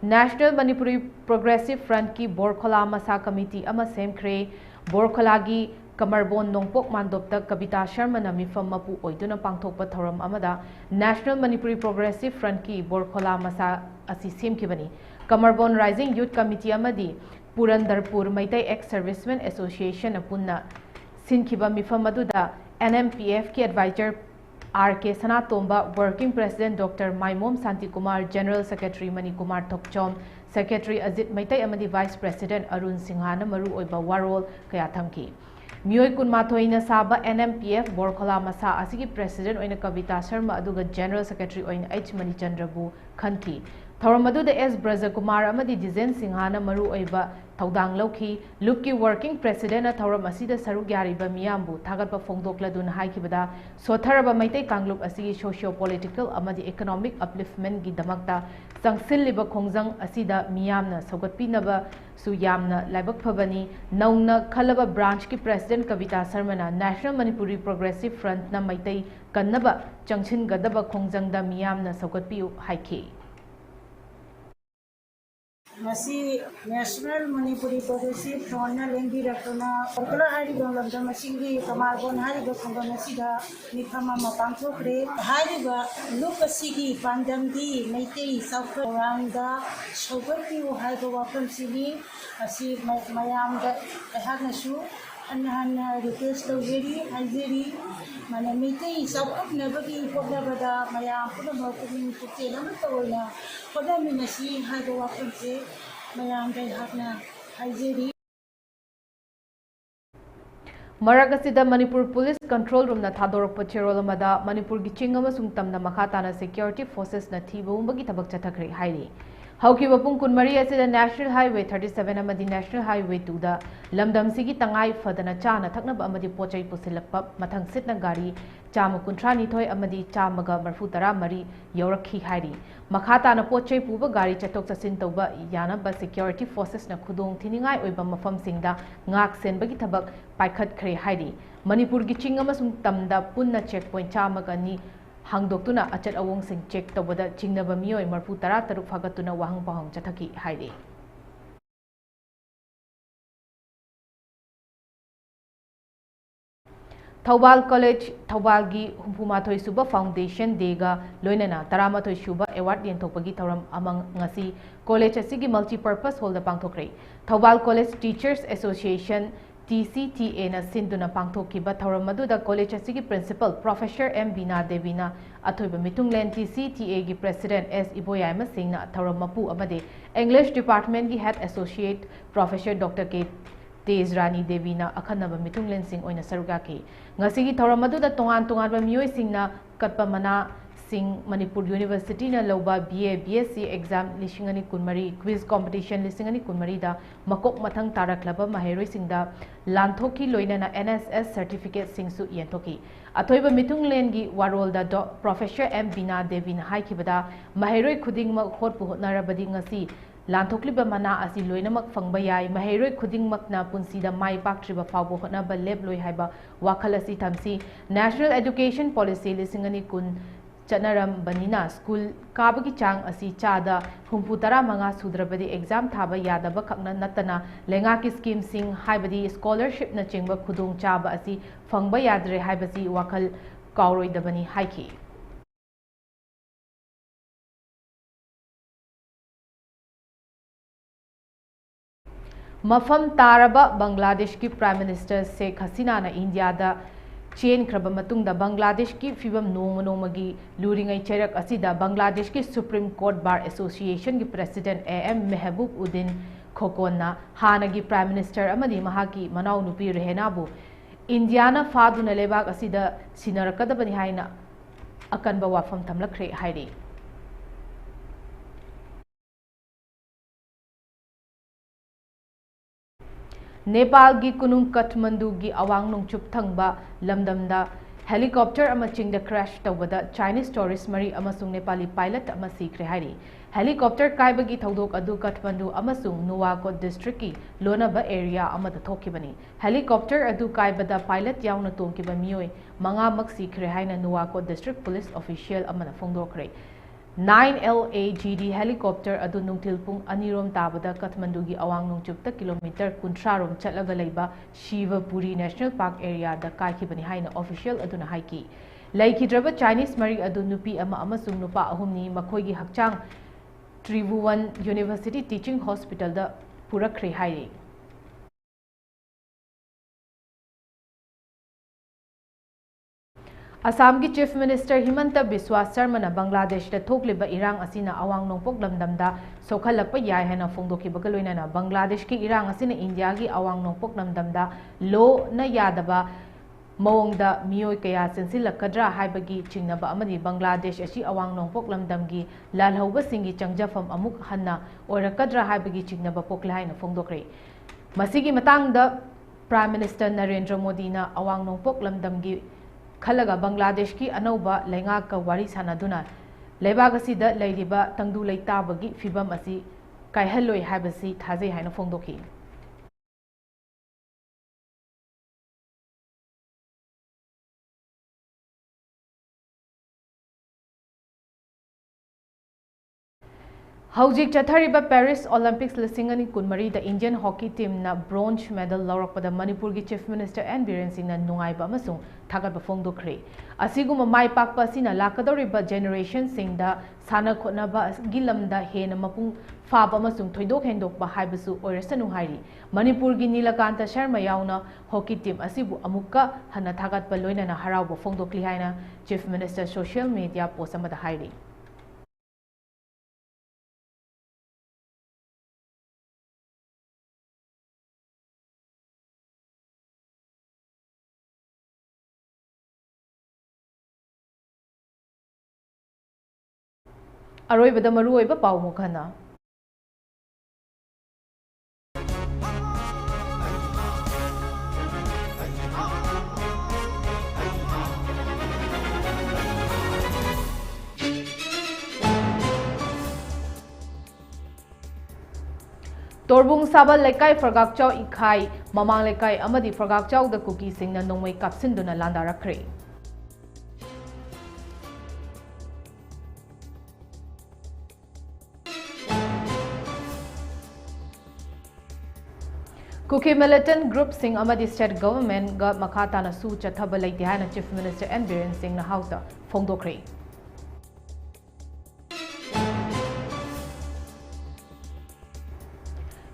National Manipuri Progressive Front ki Borkhola Masa Committee ama semkhre Borkhola gi Kamarbon Nongpok Mandopta Kabita Sharma na mifam mapu oiduna pangthokpa thoram amada National Manipuri Progressive Front ki Borkhola Masa asi semkibani Kamarbon Rising Youth Committee amadi Purandarpur Maitai Ex-Servicemen Association apunna sinkiba mifam aduda NMPF ki advisor RK Sanatomba Working President Dr. Maimom Santi Kumar General Secretary Mani Kumar Thokchom Secretary Azit Maitai amadi Vice President Arun Singhana maru oiba warol kaya thamki Miyoi Kunmathoina Saba NMPF Borkhola Masa asigi President oina Kavita Sharma aduga General Secretary oina H Manichandra bu khanki Thoramadu the S Braja Kumar amadi Dizen Singhana maru oiba Thaudang Lokhi Lupki Working President Thoram asida Saruk Yariba Miyambu Thagatpa Fongdokladun haikibada Sotharaba Maitai Kanglup asigi socio political amadi economic upliftment gi damakta Sangsilliba Khongjang asida Miyamna Sogatpinaba su yamna laibak phabani nauna khalaba branch ki President Kavita Sharma National Manipuri Progressive Front na Maitai kannaba changchin gadaba Khongjangda Miyamna Sogatpiu haiki Masi National Manipuri Progressive Front na lengi rakona orkala hari gongamda masingi Kamarbon hari gokonga masida mithama mapangthokre hari ba lokasigi pandamdi maitei saukharangda sogarpi hai go wapam sigi asi mayamda ahagnasu anna request logeri haijeri mane maitei saukharnabagi podabada mayam puna makumin putela matoina podami nasi hai go wapam se mayamda ahagna haijeri Maragasida Manipur Police Control Room na Thadorok Pacherolamada Manipur gi Chingama Sungtam na Makhatana Security Forces na Thiba Umbagi Tabak Chathakri Hairi ꯍꯧꯈꯤꯕ ꯄꯨꯡ 12 ꯑꯁꯤꯗ national highway 37 ꯑꯃꯗꯤ national highway 2ꯗ ꯂꯝꯗꯝꯁꯤꯒꯤ ꯇꯉꯥꯏ ꯐꯗꯅ ꯆꯥꯅ ꯊꯛꯅꯕ ꯑꯃꯗꯤ ꯄꯣꯠꯆꯩ ꯄꯨꯁꯤꯜꯂꯛꯄ ꯃꯊꯪꯁꯤꯠꯅ ꯒꯥꯔꯤ 132 ꯑꯃꯗꯤ 133 ꯌꯧꯔꯛꯈꯤ ꯍꯥꯏꯔꯤ ꯃꯈꯥ ꯇꯥꯅ ꯄꯣꯠꯆꯩ ꯄꯨꯕ ꯒꯥꯔꯤ ꯆꯠꯊꯣꯛ ꯆꯠꯁꯤꯟ ꯇꯧꯕ ꯌꯥꯅꯕ ꯁꯦꯀ꯭ꯌꯨꯔꯤꯇꯤ ꯐꯣꯔꯁꯦꯁꯅ ꯈꯨꯗꯣꯡ ꯊꯤꯅꯤꯡꯉꯥꯏ ꯑꯣꯏꯕ ꯃꯐꯝꯁꯤꯡꯗ ꯉꯥꯛ ꯁꯦꯟꯕꯒꯤ ꯊꯕꯛ ꯄꯥꯏꯈꯠꯈ꯭ꯔꯦ ꯍꯥꯏꯔꯤ ꯃꯅꯤꯄꯨꯔꯒꯤ ꯆꯤꯡ ꯑꯃꯁꯨꯡ ꯇꯝꯗ ꯄꯨꯟꯅ ꯆꯦꯛ ꯄꯣꯏꯟꯠ 102 ꯍꯥꯡꯗꯣꯛꯇꯨꯅ ꯑꯆꯠ ꯑꯋꯣꯡꯁꯤꯡ ꯆꯦꯛ ꯇꯧꯕꯗ ꯆꯤꯡꯅꯕ ꯃꯤꯑꯣꯏ 33 ꯐꯥꯒꯠꯇꯨꯅ ꯋꯥꯍꯪ ꯄꯥꯎꯍꯪ ꯆꯠꯊꯈꯤ ꯍꯥꯏꯔꯤ ꯊꯧꯕꯥꯜ ꯀꯣꯂꯦꯖ ꯊꯧꯕꯥꯜꯒꯤ 64 ꯁꯨꯕ ꯐꯥꯎꯟꯗꯦꯁꯟ ꯗꯦꯒ ꯂꯣꯏꯅꯅ 11 ꯁꯨꯕ ꯑꯦꯋꯥꯔꯗ ꯌꯦꯟꯊꯣꯛꯄꯒꯤ ꯊꯧꯔꯝ ꯑꯃ ꯉꯁꯤ ꯀꯣꯂꯦꯖ ꯑꯁꯤꯒꯤ ꯃꯜꯇꯤꯄꯔꯄꯁ ꯍꯣꯜꯗ ꯄꯥꯡꯊꯣꯛꯈ꯭ꯔꯦ ꯊꯧꯕꯥꯜ ꯀꯣꯂꯦꯖ ꯇꯤꯆꯔꯁ ꯑꯦꯁꯣꯁꯤꯌꯦꯁꯟ TCTA ꯁꯤꯟꯗꯨꯅ ꯄꯥꯡꯊꯣꯛꯈꯤꯕ ꯊꯧꯔꯝ ꯑꯗꯨꯗ ꯀꯣꯂꯦꯖ ꯑꯁꯤꯒꯤ ꯄ꯭ꯔꯤꯟꯁꯤꯄꯜ ꯄ꯭ꯔꯣꯐꯦꯁꯔ M ꯕꯤꯅꯥ ꯗꯦꯕꯤꯅ ꯑꯊꯣꯏꯕ ꯃꯤꯇꯨꯡꯂꯦꯟ TCTA ꯒꯤ ꯄ꯭ꯔꯦꯁꯤꯗꯦꯟꯠ S ꯏꯕꯣꯌꯥꯏꯃ ꯁꯤꯡꯅ ꯊꯧꯔꯝ ꯃꯄꯨ ꯑꯃꯗꯤ ꯏꯪꯂꯤꯁ ꯗꯤꯄꯥꯔꯠꯃꯦꯟꯠꯒꯤ head associate professor doctor K Tejrani देवीना अखन्नब मिथुंगलेनसिंग ओइना सरुक याखी ngasi थौरम अदुदा तोंगान तोंगानबा मियोइसिंगना कटपा मना सिंग मणिपुर यूनिवर्सिटी ना लौबा BA BSc एग्जाम लिसिंग अनि कुनमरी क्विज कंपटीशन लिसिंग अनि कुनमरी दा मकोक मथंग तारकलबा महेरोइसिंगदा लांथोकी लोइनाना NSS सर्टिफिकेट सिंगसु येंथोकी अथोइबा मिथुंगलेनगी वारोलदा प्रोफेसर M बिना देवीना हाइखिबदा महेरोइ खुदिंगमक होटपु होटनारबदी ngasi लांथोक्लिबा मना असि लोइनमक फंगबा याय महेरोइ खुदिंगमकना पुंसीदा माइ पाक्ट्रिबा फावबो होटनाबा लेबलोइ हाइबा वाखल असि थमसी नेशनल एजुकेशन पॉलिसी लिसिंगनी कुन चनरमबनिना स्कूल काबगी चांग असि चादा 35 सुद्रबदी एग्जाम थाबा यादबा खकना नतना लेंगाकी स्कीम सिंग हाइबदी स्कॉलरशिप न चिंगबा खुदोंग चाबा असि फंगबा यादरे हाइबसी वाखल काउरोइदबनी हाइखी मफम तारबा बांग्लादेश की प्राइम मिनिस्टर शेख हसीना ना इंडिया दा चेन खरबा मतुंगदा बांग्लादेश की फिबम नोंगमगी लूरिंगै चेरक असिदा बांग्लादेश की सुप्रीम कोर्ट बार एसोसिएशन की प्रेसिडेंट AM मेहबूब उद्दीन खोकोना हानगी प्राइम मिनिस्टर अमदी महाकी मनाउ नुपी रेहनाबु इंडिया ना फादुना लेबाक असिदा सिनरकदबनी हाइना अकनबा वाफम थमलखरे हाइरी नेपाल की कुनुंग काठमांडू की अवांग नोंगचुप थंगबा लमदमदा हेलीकॉप्टर अमा चिंगदा क्रैश तौबदा चाइनीज टूरिस्ट मरी अमसुंग नेपाली पायलट अमा सीखरे हाइरी हेलीकॉप्टर कायबगी थौदोक अदु काठमांडू अमसुंग नुवाकोट डिस्ट्रिक्ट की लोनाबा एरिया अमदा थोखिबनी हेलीकॉप्टर अदु कायबदा पायलट यावना तोंकिबा मियोय मंगा मक सीखरे हाइना नुवाकोट डिस्ट्रिक्ट पुलिस ऑफिशियल अमना फोंदोखरे 9LAGD हेलीकॉप्टर अदु नुंगथिल पुंग अनिरोम ताबदा काठमांडू की अवांग नोंगचुपता किलोमीटर 50 रोम चलगा लेबा शिवपुरी नेशनल पार्क एरिया दा कायखिबनी हाइना ऑफिशियल अदुना हाइकी लैखिद्रबा चाइनीज मरी अदु नुपी अमा अमसुंग नुपा अहुमनी मखोइगी हक्चांग त्रिभुवन यूनिवर्सिटी टीचिंग हॉस्पिटल दा पुरखरे हाइरी असम की चीफ मिनिस्टर हिमंत बिस्वा शर्मा बांग्लादेश थोकलिब इरांग असिना अवांग नोंपोक लमदमदा सोखलप याय हैना फोंदोखिबगा लोइनाना बांग्लादेश की इरांग असिना इंडिया की अवांग नोंपोक लमदमदा लो न यादबा मओंगदा मियोय कया सेंसिलकद्रा हाइबगी चिंगनबा अमदी बांग्लादेश असी अवांग नोंपोक लमदमगी लालहौबसिंगी चंगजफम अमुक हन्ना ओरकद्रा हाइबगी चिंगनबा पोकले हाइना फोंदोखरे मसिगी मतंगदा प्राइम मिनिस्टर नरेंद्र मोदी ना अवांग नोंपोक लमदमगी खलगा बांग्लादेश की अनौबा लेंगा का वारी सानादुना लेबाग असिदा लैरिबा तंगदु लैताबगी फिबम असि कायहलोय हाइबसी थाजे हाइना फोंदोखी हौजिक चथरिबा पेरिस ओलंपिक्स लिसिंगनी कुनमरी द इंडियन हॉकी टीम ना ब्रोंज मेडल लौरकपदा मणिपुर की chief minister N Biren Singh ना नुंगाइबा अमसुंग थागतबा फोंदोखरे असिगुम माइ पाकपा असिना लाकदौरिबा जेनरेशन सिंगदा साना खोनबा गिलमदा हेन मपुंग फाब अमसुंग थोइदोक हेंदोकबा हाइबसु ओरसनु हाइरी मणिपुर की नीलकांत शर्मा याउना हॉकी टीम असिबु अमुक्का हना थागतबा लोइनाना हराउबा फोंदोकली हाइना chief minister social media post अमदा हाइरी अरोइबदा मरुओइबा पाउ मुखना Torbung Sabal Lekai Forgakchau Ikai, Mamang Lekai Amadi Forgakchau the cookie sing na Nongway Kapsinduna Landarakre. Cookie militant group sing Amadi state government got Makata na su chataba like the Chief Minister and Biren Singh na house da Fongdokre.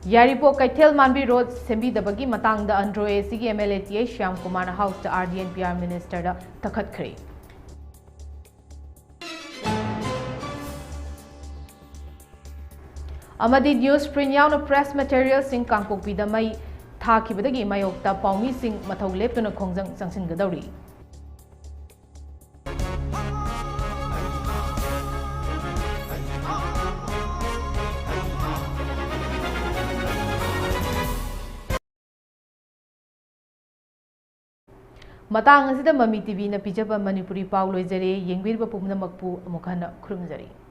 Yaripo Kaitel Manbi Road Sembi the Bagi Matang the Andro ACG MLA Shyam Kumar na house the RDNPR Minister da Takat Kre. Amadi news print yauna press materials sing Kangpokpi da mai thakibadagi mayokta paumi sing mathau leptuna khongjang changsingadori. Matang asida Mami TV na pijaba Manipuri pau loijare yengbirba pumnamakpu amukhana khurumjari.